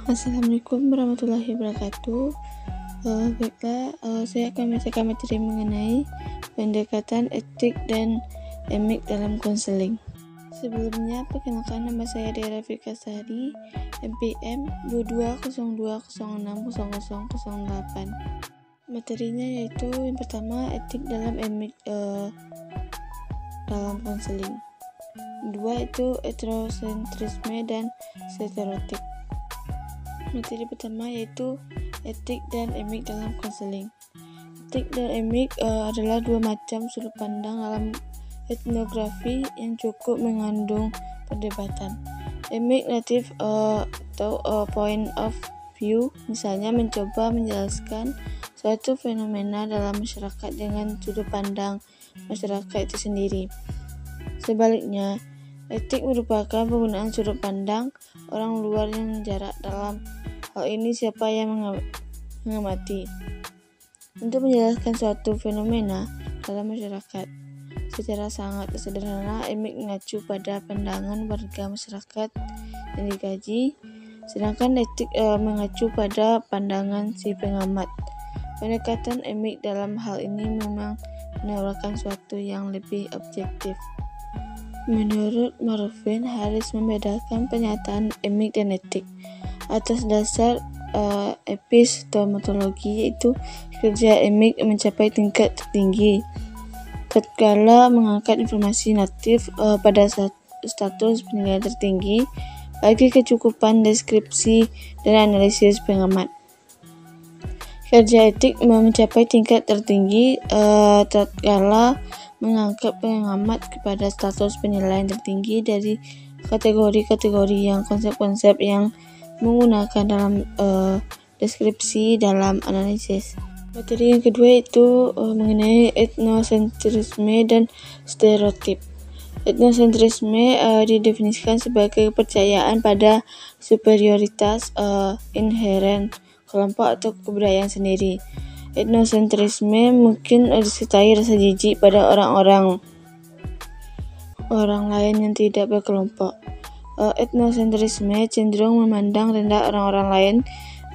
Assalamualaikum warahmatullahi wabarakatuh. Baiklah, saya akan membacakan materi mengenai pendekatan etik dan emik dalam konseling. Sebelumnya, perkenalkan, nama saya Dera Fika Sari, MPM 2202060008. Materinya yaitu yang pertama, etik dalam emik dalam konseling. Dua itu etnosentrisme dan stereotip. Materi pertama yaitu etik dan emik dalam konseling. Etik dan emik adalah dua macam sudut pandang dalam etnografi yang cukup mengandung perdebatan. Emik native atau point of view, misalnya mencoba menjelaskan suatu fenomena dalam masyarakat dengan sudut pandang masyarakat itu sendiri. Sebaliknya, etik merupakan penggunaan sudut pandang orang luar yang jarak dalam hal ini siapa yang mengamati untuk menjelaskan suatu fenomena dalam masyarakat. Secara sangat sederhana, emik mengacu pada pandangan warga masyarakat yang digaji, sedangkan etik mengacu pada pandangan si pengamat. Pendekatan emik dalam hal ini memang menawarkan suatu yang lebih objektif. Menurut Marvin, Harris membedakan pernyataan emik dan etik atas dasar epistemologi, yaitu kerja emik mencapai tingkat tertinggi tatkala mengangkat informasi natif pada status penilaian tertinggi bagi kecukupan deskripsi dan analisis pengamat. Kerja etik mencapai tingkat tertinggi tatkala mengangkat pengamat kepada status penilaian tertinggi dari kategori-kategori yang konsep-konsep yang menggunakan dalam deskripsi dalam analisis. Materi yang kedua itu mengenai etnosentrisme dan stereotip. Etnosentrisme didefinisikan sebagai kepercayaan pada superioritas inheren kelompok atau kebudayaan sendiri. Etnosentrisme mungkin disertai rasa jijik pada orang lain yang tidak berkelompok. Etnosentrisme cenderung memandang rendah orang-orang lain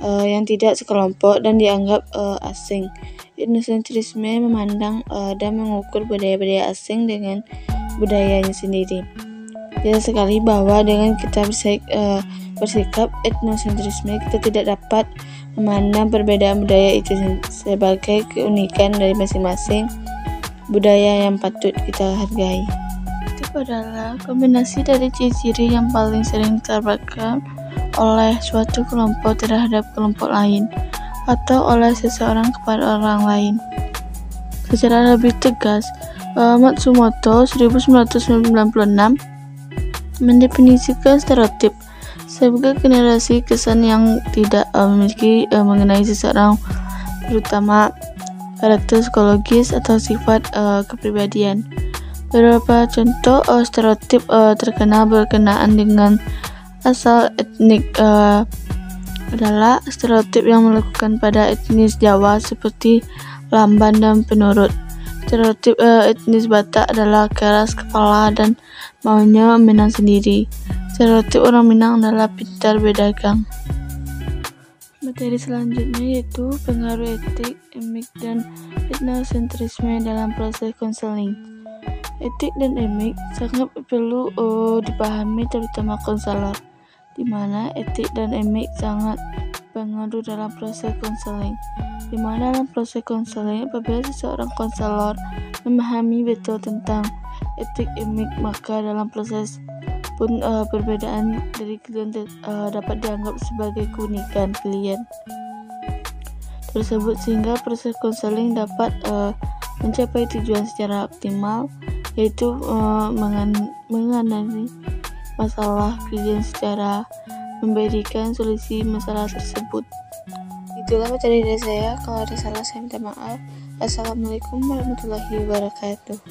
yang tidak sekelompok dan dianggap asing. Etnosentrisme memandang dan mengukur budaya-budaya asing dengan budayanya sendiri. Jelas sekali bahwa dengan kita bersikap etnosentrisme, kita tidak dapat memandang perbedaan budaya itu sebagai keunikan dari masing-masing budaya yang patut kita hargai. Itu adalah kombinasi dari ciri-ciri yang paling sering ditampilkan oleh suatu kelompok terhadap kelompok lain atau oleh seseorang kepada orang lain. Secara lebih tegas, Matsumoto 1996 mendefinisikan stereotip sebagai generasi kesan yang tidak memiliki mengenai seseorang, terutama karakter psikologis atau sifat kepribadian. Beberapa contoh stereotip terkenal berkenaan dengan asal etnik adalah stereotip yang melakukan pada etnis Jawa seperti lamban dan penurut. Stereotip etnis Batak adalah keras kepala dan maunya menang sendiri. Stereotip orang Minang adalah pintar berdagang. Materi selanjutnya yaitu pengaruh etik, emik, dan etnosentrisme dalam proses konseling. Etik dan emik sangat perlu dipahami terutama konselor, di mana etik dan emik sangat berpengaruh dalam proses konseling. Di mana dalam proses konseling, apabila seseorang konselor memahami betul tentang etik emik, maka dalam proses pun perbedaan dari klien dapat dianggap sebagai keunikan klien tersebut, sehingga proses konseling dapat mencapai tujuan secara optimal, yaitu mengenali masalah klien secara memberikan solusi masalah tersebut. Itulah materi dari saya. Kalau ada salah, saya minta maaf. Assalamualaikum warahmatullahi wabarakatuh.